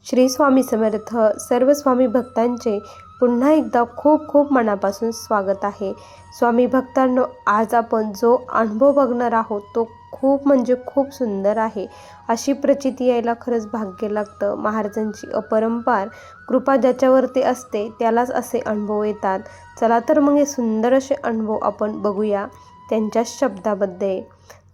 श्री स्वामी समर्थ. सर्व स्वामी भक्तांचे पुन्हा एकदा खूप खूप मनापासून स्वागत आहे. स्वामी भक्तांनो, आज आपण जो अनुभव बघणार आहोत तो खूप म्हणजे खूप सुंदर आहे. अशी प्रचिती यायला खरंच भाग्य लागतं. महाराजांची अपरंपार कृपा ज्याच्यावरती असते त्यालाच असे अनुभव येतात. चला तर मग हे सुंदर असे अनुभव आपण बघूया त्यांच्याच शब्दामध्ये.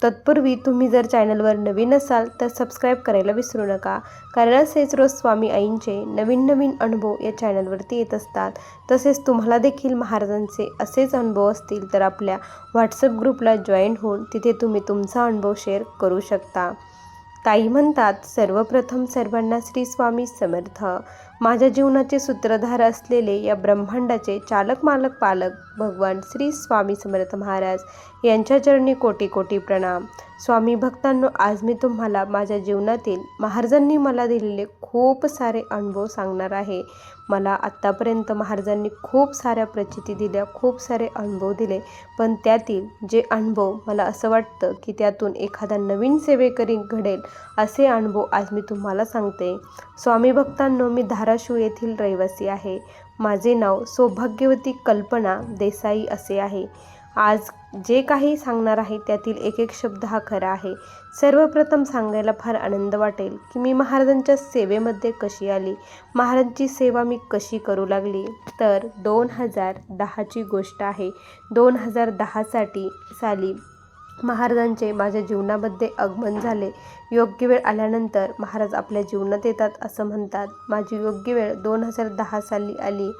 तत्पूर्वी तुम्ही जर चॅनलवर नवीन असाल तर सबस्क्राईब करायला विसरू नका, कारण असेच रोज स्वामी आईंचे नवीन नवीन अनुभव या चॅनलवरती येत असतात. तसेच तुम्हाला देखील महाराजांचे असेच अनुभव असतील तर आपल्या व्हॉट्सअप ग्रुपला जॉईन होऊन तिथे तुम्ही तुमचा अनुभव शेअर करू शकता. ताई म्हणतात, सर्वप्रथम सर्वांना श्री स्वामी समर्थ. माझ्या जीवनाचे सूत्रधार असलेले या ब्रह्मांडाचे चालक मालक पालक भगवान श्री स्वामी समर्थ महाराज यांच्या चरणी कोटी कोटी प्रणाम. स्वामी भक्तांनो, आज मी तुम्हाला माझ्या जीवनातील महाराजांनी मला दिलेले खूप सारे अनुभव सांगणार आहे. मला आत्तापर्यंत महाराजांनी खूप साऱ्या प्रचिती दिल्या, खूप सारे अनुभव दिले, पण त्यातील जे अनुभव मला असं वाटतं की त्यातून एखादा नवीन सेवेकरी घडेल असे अनुभव आज मी तुम्हाला सांगते. स्वामी भक्तांनो, मी धाराशिव येथील रहिवासी आहे. माझे नाव सौभाग्यवती कल्पना देसाई असे आहे. आज जे काही सांगणार आहे त्यातील एक एक शब्द हा खरा आहे. सर्वप्रथम सांगायला फार आनंद वाटेल की मी महाराजांच्या सेवेमध्ये कशी आली, महाराजांची सेवा मी कशी करू लागली. तर 2010ची गोष्ट आहे. 2010 साली महाराजांचे माझ्या जीवनामध्ये आगमन झाले. योग्य वेळ आल्यानंतर महाराज आपल्या जीवनात येतात असं म्हणतात. माझी योग्य वेळ 2010 साली आली.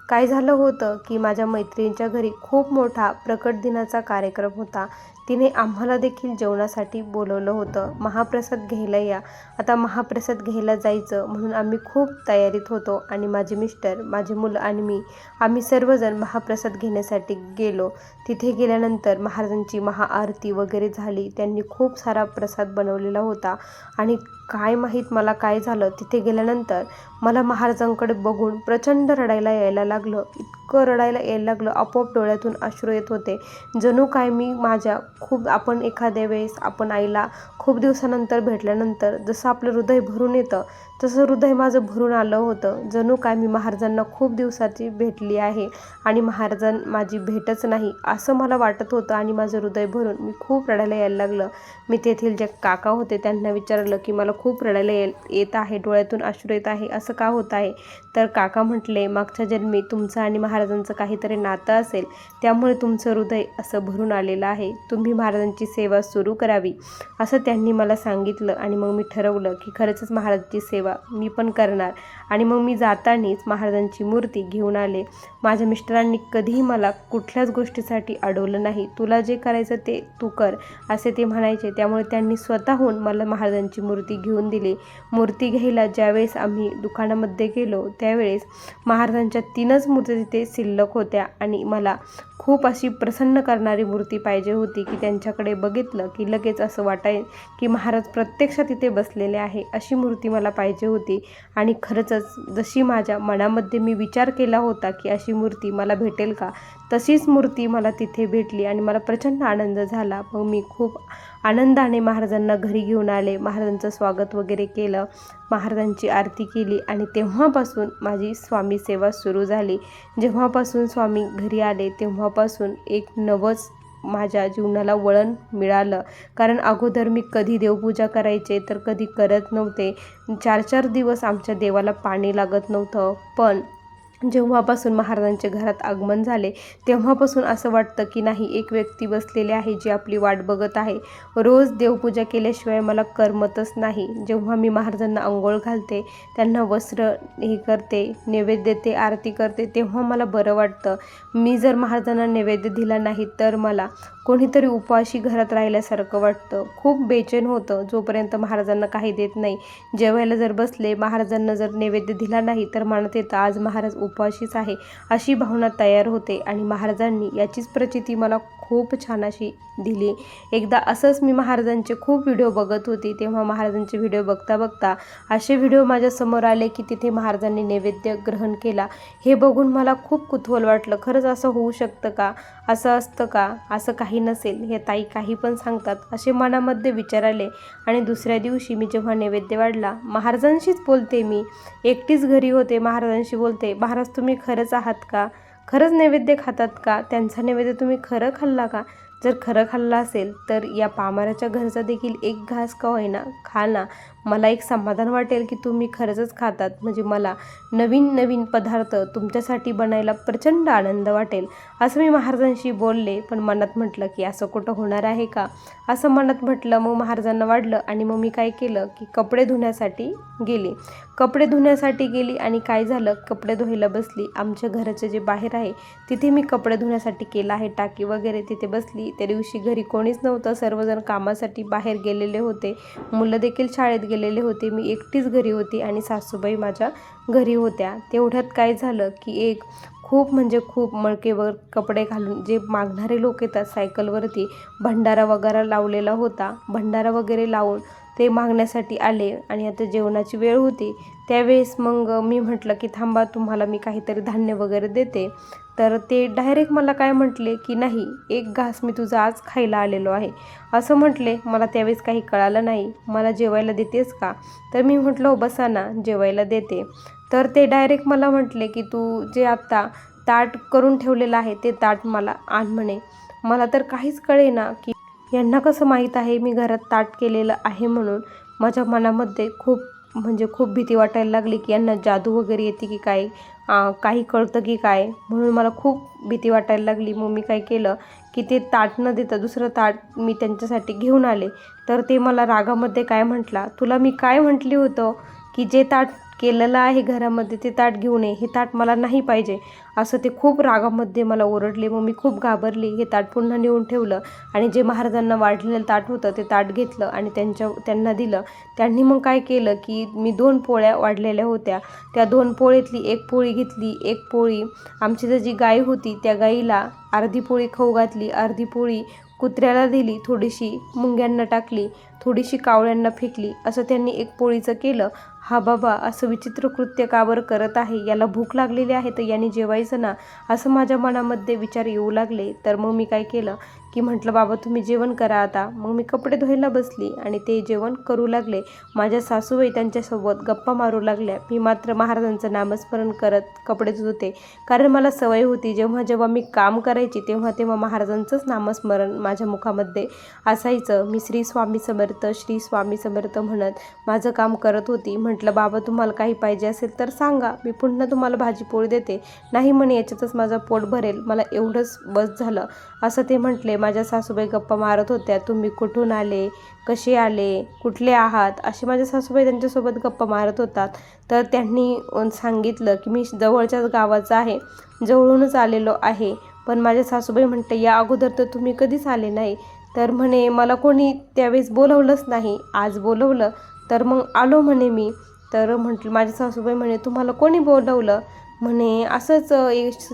काय झालं होतं की माझ्या मैत्रिणीच्या घरी खूप मोठा प्रकट दिनाचा कार्यक्रम होता. तिने आम्हाला देखील जेवणासाठी बोलवलं होतं. महाप्रसाद घ्यायला या. आता महाप्रसाद घ्यायला जायचं म्हणून आम्ही खूप तयारीत होतो आणि माझे मिस्टर, माझे मुलं आणि आम्ही सर्वजण महाप्रसाद घेण्यासाठी गेलो. तिथे गेल्यानंतर महाराजांची महाआरती वगैरे झाली. त्यांनी खूप सारा प्रसाद बनवलेला होता आणि काय माहीत मला काय झालं, तिथे गेल्यानंतर मला महाराजांकडे बघून प्रचंड रडायला यायला लागलं. इतकं रडायला यायला लागलं, आपोआप डोळ्यातून अश्रू येत होते. जणू काय मी माझ्या आपण एखाद्या वेळेस आपण आईला खूप दिवसानंतर भेटल्यानंतर जसं आपलं हृदय भरून येतं तसं हृदय माझं भरून आलं होतं. जणू काय मी महाराजांना खूप दिवसाची भेटली आहे आणि महाराजां माझी भेटच नाही असं मला वाटत होतं आणि माझं हृदय भरून मी खूप रडायला यायला लागलं. मी तेथील जे काका होते त्यांना विचारलं की मला खूप रडायला येत आहे, डोळ्यातून अश्रू येत आहे, असं का होत आहे. तर काका म्हटले, मागच्या जन्मी तुमचं आणि महाराजांचं काहीतरी नातं असेल, त्यामुळे तुमचं हृदय असं भरून आलेलं आहे. तुम्ही महाराजांची सेवा सुरू करावी असं त्यांनी मला सांगितलं. आणि मग मी ठरवलं की खरंच महाराजांची सेवा मी पण करणार. आणि मग मी जातानीच महाराजांची मूर्ती घेऊन आले. माझ्या मिस्टरांनी कधीही मला कुठल्याच गोष्टीसाठी अडवलं नाही. तुला जे करायचं ते तू कर असे ते म्हणायचे. त्यामुळे त्यांनी स्वतःहून मला महाराजांची मूर्ती घेऊन दिली. मूर्ती घ्यायला ज्यावेळेस आम्ही दुकानामध्ये गेलो त्यावेळेस महाराजांच्या 3च मूर्ती तिथे शिल्लक होत्या आणि मला खूप अशी प्रसन्न करणारी मूर्ती पाहिजे होती की त्यांच्याकडे बघितलं की लगेच असं वाटाय की महाराज प्रत्यक्षात तिथे बसलेले आहे. अशी मूर्ती मला पाहिजे होती. आणि खरंच जशी माझ्या मनामध्ये मी विचार केला होता की अशी मूर्ती मला भेटेल का, तशीच मूर्ती मला तिथे भेटली आणि मला प्रचंड आनंद झाला. मग मी खूप आनंदाने महाराजांना घरी घेऊन आले. महाराजांचं स्वागत वगैरे केलं, महाराजांची आरती केली आणि तेव्हापासून माझी स्वामी सेवा सुरू झाली. जेव्हापासून स्वामी घरी आले तेव्हापासून एक नवंच माझ्या जीवनाला वळण मिळालं. कारण अगोदर मी कधी देवपूजा करायचे तर कधी करत नव्हते. 4-4 दिवस आमच्या देवाला पाणी लागत नव्हतं. पण जेव्हापासून महाराजांच्या घरात आगमन झाले तेव्हापासून असं वाटतं की नाही, एक व्यक्ती बसलेली आहे जी आपली वाट बघत आहे. रोज देवपूजा केल्याशिवाय मला करमतच नाही. जेव्हा मी महाराजांना अंघोळ घालते, त्यांना वस्त्र हे करते, नैवेद्य देते, आरती करते, तेव्हा मला बरं वाटतं. मी जर महाराजांना नैवेद्य दिला नाही तर मला कोणीतरी उपाशी घरात राहिल्यासारखं वाटतं. खूप बेचैन होतं जोपर्यंत महाराजांना काही देत नाही. जेवायला जर बसले, महाराजांना जर नैवेद्य दिला नाही तर मनात येतं आज महाराज उपाशीच आहे अशी भावना तयार होते. आणि महाराजांनी याचीच प्रचिती मला खूप छान अशी दिली. एकदा असंच मी महाराजांचे खूप व्हिडिओ बघत होती. तेव्हा महाराजांचे व्हिडिओ बघता बघता असे व्हिडिओ माझ्यासमोर आले की तिथे महाराजांनी नैवेद्य ग्रहण केला. हे बघून मला खूप कुतूहल वाटलं. खरंच असं होऊ शकतं का, असं असतं का, असं काही काही नसेल, हे ताई काही पण सांगतात असे मनामध्ये विचार आले. आणि दुसऱ्या दिवशी मी जेव्हा नैवेद्य वाढला, महाराजांशीच बोलते, मी एकटीच घरी होते, महाराजांशी बोलते, महाराज तुम्ही खरंच आहात का? खरंच नैवेद्य खातात का? त्यांचा नैवेद्य तुम्ही खरं खाल्ला का? जर खरं खाल्ला असेल तर या पामाराच्या घरचा देखील एक घास का होईना खा ना, मला एक समाधान वाटेल की तुम्ही खरंच खातात. म्हणजे मला नवीन नवीन पदार्थ तुमच्यासाठी बनायला प्रचंड आनंद वाटेल. असं मी महाराजांशी बोलले, पण मनात म्हटलं की असं कुठं होणार आहे का, असं मनात म्हटलं. मग महाराजांना वाढलं आणि मग मी काय केलं की कपडे धुण्यासाठी गेली आणि काय झालं, कपडे धुवायला बसली. आमच्या घराचे जे बाहेर आहे तिथे मी कपडे धुण्यासाठी केलं आहे, टाकी वगैरे तिथे बसली. त्या दिवशी घरी कोणीच नव्हतं, सर्वजण कामासाठी बाहेर गेलेले होते, मुलं देखील शाळेत गेलेले होते. मी एकटीच घरी होती आणि सासूबाई माझ्या घरी होत्या. तेवढ्यात काय झालं की एक खूप म्हणजे खूप मळकेवर कपडे घालून जे मागणारे लोक येतात सायकलवरती, भंडारा वगैरे लावलेला होता, भंडारा वगैरे लावून ते मागण्यासाठी आले. आणि आता जेवणाची वेळ होती, त्यावेळेस मग मी म्हटलं की थांबा, तुम्हाला मी काहीतरी धान्य वगैरे देते. तर ते डायरेक्ट मला काय म्हटले की नाही, एक घास मी तुझा आज खायला आलेलो आहे असं म्हटले. मला त्यावेळेस काही कळालं नाही. मला जेवायला देतेस का? तर मी म्हटलं हो बसा ना, जेवायला देते. तर ते डायरेक्ट मला म्हटले की तू जे आत्ता ताट करून ठेवलेलं आहे ते ताट मला आण म्हणे. मला तर काहीच कळेना की यांना कसं माहीत आहे मी घरात ताट केलेलं आहे म्हणून. माझ्या मनामध्ये खूप भीती वाटायला लागली की यांना जादू वगैरे येते की काय, काही कळतं की काय, म्हणून मला खूप भीती वाटायला लागली. मग मी काय केलं की ते ताट न देता दुसरं ताट मी त्यांच्यासाठी घेऊन आले. तर ते मला रागामध्ये काय म्हटला, तुला मी काय म्हटली होतं की जे ताट केलेलं आहे घरामध्ये ते ताट घेऊन ये, हे ताट मला नाही पाहिजे, असं ते खूप रागामध्ये मला ओरडले. मग मी खूप घाबरली. हे ताट पुन्हा नेऊन ठेवलं आणि जे महाराजांना वाढलेलं ताट होतं ते ताट घेतलं आणि त्यांना दिलं. त्यांनी मग काय केलं की मी 2 पोळ्या वाढलेल्या होत्या, त्या 2 पोळीतली एक पोळी घेतली, एक पोळी आमची जी गाय होती त्या गाईला अर्धी पोळी खाऊ घातली, अर्धी पोळी कुत्र्याला दिली, थोडीशी मुंग्यांना टाकली, थोडीशी कावळ्यांना फेकली. असं त्यांनी एक पोळीचं केलं. हा बाबा असं विचित्र कृत्य का बरं करत आहे, याला भूक लागलेली आहे तर याने जेवायचं ना, असं माझ्या मनामध्ये विचार येऊ लागले. तर मग मी काय केलं की म्हटलं बाबा तुम्ही जेवण करा आता. मग मी कपडे धुवायला बसली आणि ते जेवण करू लागले. माझ्या सासूबाई त्यांच्यासोबत गप्पा मारू लागल्या. मी मात्र महाराजांचं नामस्मरण करत कपडे धुते, कारण मला सवय होती जेव्हा मी काम करायची तेव्हा महाराजांचंच नामस्मरण माझ्या मुखामध्ये असायचं. मी श्री स्वामी समर्थ, श्री स्वामी समर्थ म्हणत माझं काम करत होती. म्हटलं बाबा तुम्हाला काही पाहिजे असेल तर सांगा, मी पुन्हा तुम्हाला भाजी पोळी देते. नाही म्हणे याच्यातच माझं पोट भरेल, मला एवढंच बस झालं असं ते म्हटले. माझ्या सासूबाई गप्पा मारत होत्या, तुम्ही कुठून आले, कसे आले, कुठले आहात, असे माझ्या सासूबाई त्यांच्यासोबत गप्पा मारत होतात. तर त्यांनी सांगितलं की मी जवळच्याच गावाचं आहे, जवळूनच आलेलो आहे. पण माझ्या सासूबाई म्हणते या अगोदर तर तुम्ही कधीच आले नाही. तर म्हणे मला कोणी त्यावेळेस बोलवलंच नाही, आज बोलवलं तर मग आलो म्हणे मी. तर म्हटलं माझ्या सासूबाई म्हणे तुम्हाला कोणी बोलवलं? म्हणे असंच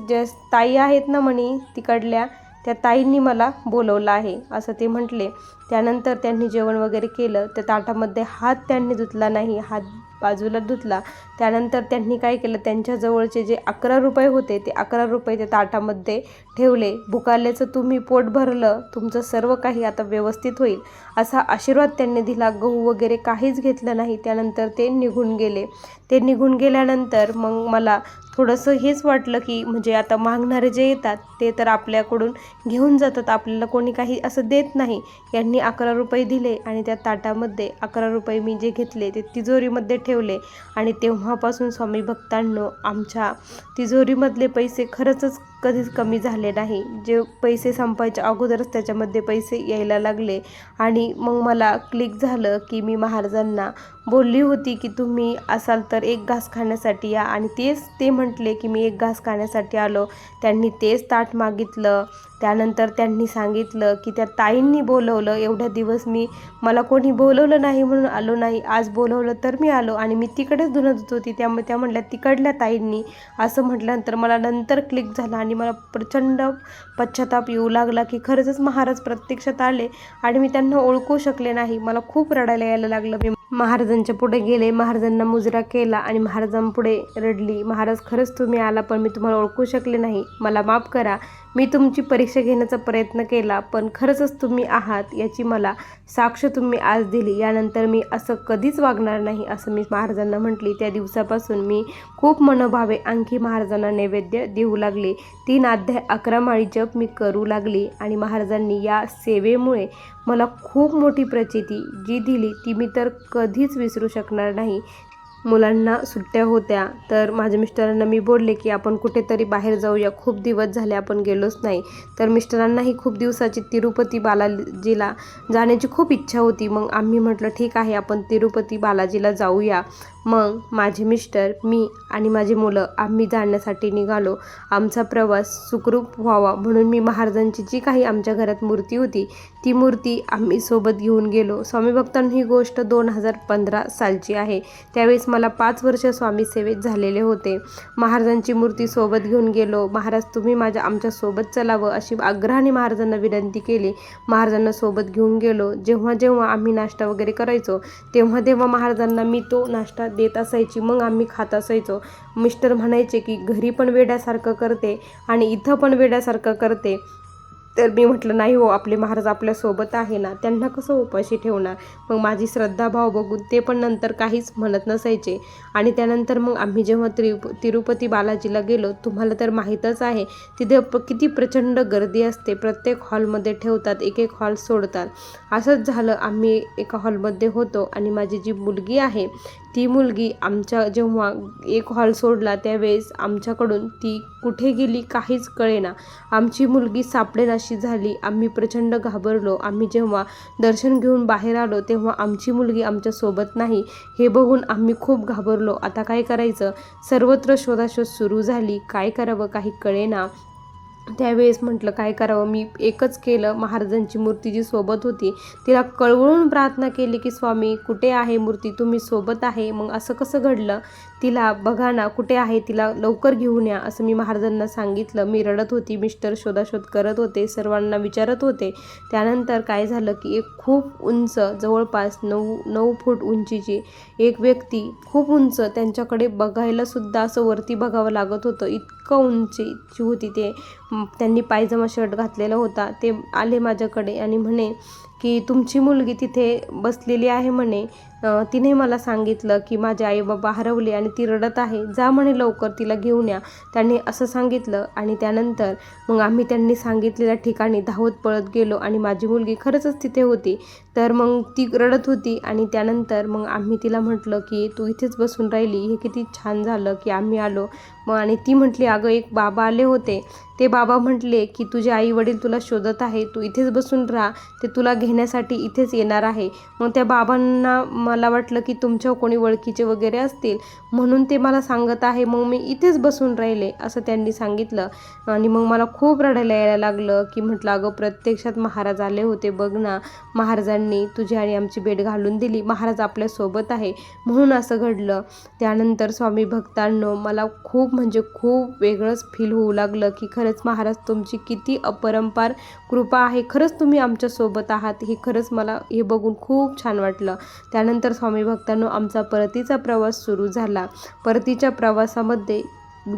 जे ताई आहेत ना म्हणे तिकडल्या, त्या ताईंनी मला बोलवलं आहे असं ते म्हटले. त्यानंतर त्यांनी जेवण वगैरे केलं. त्या ताटामध्ये हात त्यांनी धुतला नाही, हात बाजूला धुतला. त्यानंतर त्यांनी काय केलं, त्यांच्याजवळचे जे 11 रुपये होते ते 11 रुपये त्या ताटामध्ये ठेवले. भुकाल्याचं तुम्ही पोट भरलं, तुमचं सर्व काही आता व्यवस्थित होईल असा आशीर्वाद त्यांनी दिला. गहू वगैरे काहीच घेतलं नाही. त्यानंतर ते निघून गेले. ते निघून गेल्यानंतर मग मला थोडंसं हेच वाटलं की म्हणजे आता मागणारे जे येतात ते तर आपल्याकडून घेऊन जातात, आपल्याला कोणी काही असं देत नाही. यांनी 11 रुपये दिले आणि त्या ताटामध्ये 11 रुपये मी जे घेतले ते तिजोरीमध्ये ठेवले. आणि तेव्हापासून स्वामी भक्तांनो आमच्या तिजोरीमधले पैसे खरंच कधीच कमी झाले नाही. जे पैसे संपायच्या अगोदरच त्याच्यामध्ये पैसे यायला लागले. आणि मग मला क्लिक झालं की मी महाराजांना बोलली होती की तुम्ही असाल तर एक घास खाण्यासाठी या, आणि तेच ते म्हटले की मी एक घास खाण्यासाठी आलो. त्यांनी तेच ताट मागितलं. त्यानंतर त्यांनी सांगितलं की त्या ताईंनी बोलवलं, एवढ्या दिवस मला कोणी बोलवलं नाही म्हणून आलो नाही, आज बोलवलं तर मी आलो. आणि मी तिकडेच धुणं धुत होती, त्यामुळे त्या म्हटल्या तिकडल्या ताईंनी असं म्हटल्यानंतर मला नंतर क्लिक झालं आणि मला प्रचंड पश्चाताप येऊ लागला की खरंच महाराज प्रत्यक्षात आले आणि मी त्यांना ओळखू शकले नाही. मला खूप रडायला यायला लागलं. मी महाराजांच्या पुढे गेले, महाराजांना मुजरा केला आणि महाराजांपुढे रडली, महाराज खरंच तुम्ही आला पण मी तुम्हाला ओळखू शकले नाही, मला माफ करा. मी तुमची परीक्षा घेण्याचा प्रयत्न केला, पण खरंच तुम्ही आहात याची मला साक्ष तुम्ही आज दिली. यानंतर मी असं कधीच वागणार नाही असं मी महाराजांना म्हटली. त्या दिवसापासून मी खूप मनोभावे आणखी महाराजांना नैवेद्य देऊ लागले. 3 अध्याय 11 माळी जप मी करू लागली आणि महाराजांनी या सेवेमुळे मला खूप मोठी प्रचिती जी दिली ती मी तर कधीच विसरू शकणार नाही. मुलांना सुट्ट्या होत्या तर माझ्या मिस्टरांना मी बोलले की आपण कुठेतरी बाहेर जाऊया, खूप दिवस झाले आपण गेलोच नाही. तर मिस्टरांनाही खूप दिवसाची तिरुपती बालाजीला जाण्याची खूप इच्छा होती. मग आम्ही म्हटलं ठीक आहे आपण तिरुपती बालाजीला जाऊया. मग माझे मिस्टर, मी आणि माझी मुलं आम्ही जाण्यासाठी निघालो. आमचा प्रवास सुखरूप व्हावा म्हणून मी महाराजांची जी काही आमच्या घरात मूर्ती होती ती मूर्ती आम्ही सोबत घेऊन गेलो. स्वामी भक्तांनो, ही गोष्ट 2015 सालची आहे. त्यावेळेस मला 5 वर्ष स्वामी सेवेत झालेले होते. महाराजांची मूर्ती सोबत घेऊन गेलो. महाराज तुम्ही आमच्या सोबत चलावं अशी आग्रहाने महाराजांना विनंती केली. महाराजांना सोबत घेऊन गेलो. जेव्हा जेव्हा आम्ही नाश्ता वगैरे करायचो तेव्हा तेव्हा महाराजांना मी तो नाश्ता देत असायची. मग आम्ही खात असायचो. मिस्टर म्हणायचे की घरी पण वेड्यासारखं करते आणि इथं पण वेड्यासारखं करते. तर मी म्हटलं नाही हो, आपले महाराज आपल्यासोबत आहे ना, त्यांना कसं उपाशी ठेवणार. मग माझी श्रद्धाभाव बघून ते पण नंतर काहीच म्हणत नसायचे. आणि त्यानंतर मग आम्ही जेव्हा तिरुपती बालाजीला गेलो, तुम्हाला तर माहीतच आहे तिथे किती प्रचंड गर्दी असते. प्रत्येक हॉलमध्ये ठेवतात, एक एक हॉल सोडतात. असंच झालं, आम्ही एका हॉलमध्ये होतो आणि माझी जी मुलगी आहे ती मुलगी आमच्या जेव्हा एक हॉल सोडला त्यावेळेस आमच्याकडून ती कुठे गेली काहीच कळेना. आमची मुलगी सापडेनाशी झाली. आम्ही प्रचंड घाबरलो. आम्ही जेव्हा दर्शन घेऊन बाहेर आलो तेव्हा आमची मुलगी आमच्यासोबत नाही. हे बघून आम्ही खूप घाबरलो. आता काय करायचं, सर्वत्र शोधाशोध सुरू झाली. काय करावं काही कळेना. त्यावेळेस म्हटलं काय करावं. मी एकच केलं, महाराजांची मूर्ती जी सोबत होती तिला कळवळून प्रार्थना केली की स्वामी कुठे आहे मूर्ती, तुम्ही सोबत आहे. मग असं कसं घडलं, तिला बघा ना कुठे आहे, तिला लवकर घेऊन या असं मी महाराजांना सांगितलं. मी रडत होती, मिस्टर शोधाशोध करत होते, सर्वांना विचारत होते. त्यानंतर काय झालं की एक खूप उंच, जवळपास 9 फूट उंचीची एक व्यक्ती, खूप उंच, त्यांच्याकडे बघायला सुद्धा असं वरती बघावं लागत होतं, इतकं उंचीची होती. त्यांनी पायजमा शर्ट घातलेला होता. ते आले माझ्याकडे आणि म्हणे की तुमची मुलगी तिथे बसलेली आहे म्हणे. तिने मला सांगितलं की माझे आई बाबा हरवले आणि ती रडत आहे, जा म्हणे लवकर तिला घेऊन या. त्यांनी असं सांगितलं आणि त्यानंतर मग आम्ही त्यांनी सांगितलेल्या ठिकाणी धावत पळत गेलो आणि माझी मुलगी खरंच तिथे होती. तर मग ती रडत होती आणि त्यानंतर मग आम्ही तिला म्हटलं की तू इथेच बसून राहिली, हे किती छान झालं की आम्ही आलो. मग आणि ती म्हटली अगं एक बाबा आले होते, ते बाबा म्हटले की तुझे आई वडील तुला शोधत आहे, तू इथेच बसून राहा, ते तुला घेण्यासाठी इथेच येणार आहे. मग त्या बाबांना मला वाटलं की तुमच्या कोणी ओळखीचे वगैरे असतील म्हणून ते मला सांगत आहे, मग मी इथेच बसून राहिले असं त्यांनी सांगितलं. आणि मग मला खूप रडायला यायला लागलं की म्हटलं अगं प्रत्यक्षात महाराज आले होते, बघ ना, महाराजांनी तुझी आणि आमची भेट घालून दिली, महाराज आपल्यासोबत आहे म्हणून असं घडलं. त्यानंतर स्वामी भक्तांनो, मला खूप म्हणजे खूप वेगळंच फील होऊ लागलं की खरंच महाराज तुमची किती अपरंपार कृपा आहे, खरंच तुम्ही आमच्यासोबत आहात. हे खरंच मला हे बघून खूप छान वाटलं. त्यानंतर स्वामी भक्तांनो आमचा परतीचा प्रवास सुरू झाला. परतीच्या प्रवासामध्ये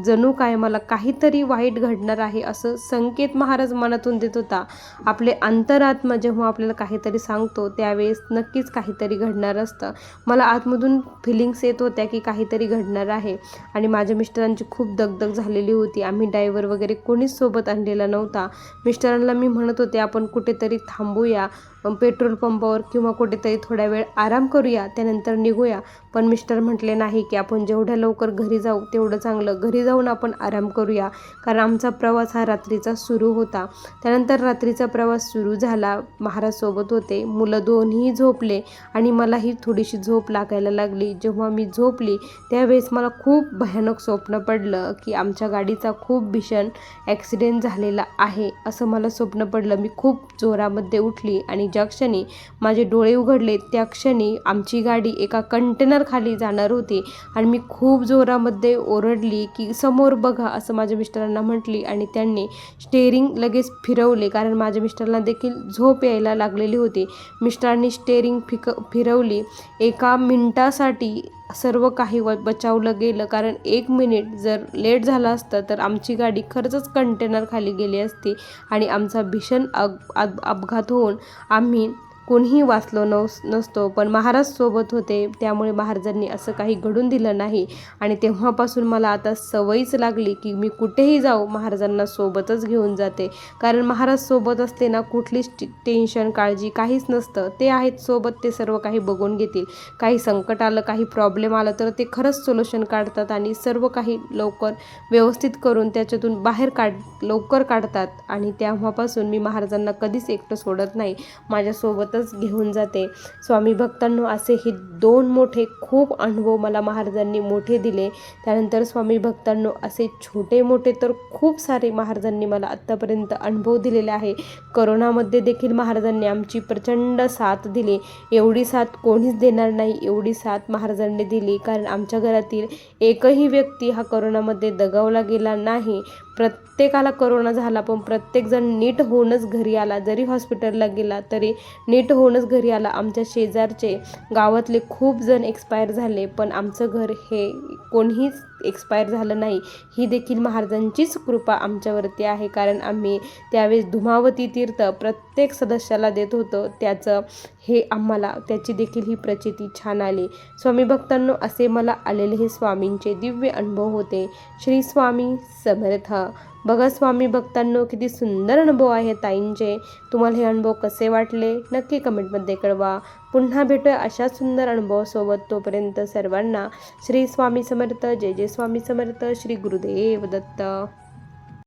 जणू काय मला काहीतरी वाईट घडणार आहे असं संकेत महाराज मनातून देत होता. आपले अंतरात्मा जेव्हा आपल्याला काहीतरी सांगतो त्यावेळेस नक्कीच काहीतरी घडणार असतं. मला आतमधून फिलिंग्स येत होत्या की काहीतरी घडणार आहे. आणि माझ्या मिस्टरांची खूप दगदग झालेली होती. आम्ही ड्रायव्हर वगैरे कोणीच सोबत आणलेला नव्हता. मिस्टरांना मी म्हणत होते आपण कुठेतरी थांबूया, पेट्रोल पंपावर किंवा कुठेतरी थोडा वेळ आराम करूया, त्यानंतर निघूया. पण मिस्टर म्हटले नाही की आपण जेवढ्या लवकर घरी जाऊ तेवढं चांगलं, घरी जाऊन आपण आराम करूया, कारण आमचा प्रवास हा रात्रीचा सुरू होता. त्यानंतर रात्रीचा प्रवास सुरू झाला. महाराज सोबत होते, मुलं दोन्ही झोपले आणि मलाही थोडीशी झोप लागायला लागली. जेव्हा मी झोपली त्यावेळेस मला खूप भयानक स्वप्न पडलं की आमच्या गाडीचा खूप भीषण ॲक्सिडेंट झालेला आहे असं मला स्वप्न पडलं. मी खूप जोरामध्ये उठली आणि ज्या क्षणी माझे डोळे उघडले त्या क्षणी आमची गाडी एका कंटेनर खाली जाणार होती आणि मी खूप जोरामध्ये ओरडली की समोर बघा असं माझ्या मिस्टरांना म्हटली आणि त्यांनी स्टेअरिंग लगेच फिरवले, कारण माझ्या मिस्टरांना देखील झोप यायला लागलेली होती. मिस्टरांनी स्टेअरिंग फिरवली. एका मिनिटासाठी सर्व काही बचावलं गेलं, कारण 1 मिनिट जर लेट झालं असतं तर आमची गाडी खरंच कंटेनर खाली गेली असती आणि आमचा भीषण अपघात होऊन आम्ही कोणीही वाचलो नसतो. पण महाराज सोबत होते, त्यामुळे महाराजांनी असं काही घडून दिलं नाही आणि तेव्हापासून मला आता सवयच लागली की मी कुठेही जाऊ महाराजांना सोबतच घेऊन जाते. कारण महाराज सोबत असते ना, कुठलीच टेन्शन काळजी काहीच नसतं. ते आहेत सोबत, ते सर्व काही बघून घेतील. काही संकट आलं, काही प्रॉब्लेम आलं तर ते खरंच सोल्युशन काढतात आणि सर्व काही लवकर व्यवस्थित करून त्याच्यातून बाहेर लवकर काढतात. आणि तेव्हापासून मी महाराजांना कधीच एकटं सोडत नाही, माझ्यासोबतच घेऊन जाते. स्वामी भक्तांनो, असे हे 2 मोठे खूप अनुभव मला महाराजांनी मोठे दिले. त्यानंतर स्वामी भक्तांनो, असे छोटे मोठे तर खूप सारे महाराजांनी मला आत्तापर्यंत अनुभव दिलेले आहे. करोनामध्ये देखील महाराजांनी आमची प्रचंड साथ दिली. एवढी साथ कोणीच देणार नाही, एवढी साथ महाराजांनी दिली. कारण आमच्या घरातील एकही व्यक्ती हा करोनामध्ये दगावला गेला नाही. प्रत्येकाला करोना झाला, पण प्रत्येकजण नीट होऊनच घरी आला. जरी हॉस्पिटलला गेला तरी नीट होऊनच घरी आला. आमच्या शेजारचे गावातले खूप जण एक्सपायर झाले, पण आमचं घर हे कोणीच एक्सपायर झालं नाही. ही देखील महाराजांचीच कृपा आमच्यावरती आहे. कारण आम्ही त्यावेळेस धुमावती तीर्थ प्रत्येक सदस्याला देत होतो, त्याची देखील ही प्रचिती छान आली. स्वामी भक्तांनो, असे मला आलेले हे स्वामींचे दिव्य अनुभव होते. श्री स्वामी समर्थ. बघा स्वामी भक्तांनो, किती सुंदर अनुभव आहे ताईंचे. तुम्हाला हे अनुभव कसे वाटले नक्की कमेंटमध्ये कळवा. पुन्हा भेटूया अशा सुंदर अनुभवासोबत. तोपर्यंत सर्वांना श्री स्वामी समर्थ. जय जय स्वामी समर्थ. श्री गुरुदेव दत्त.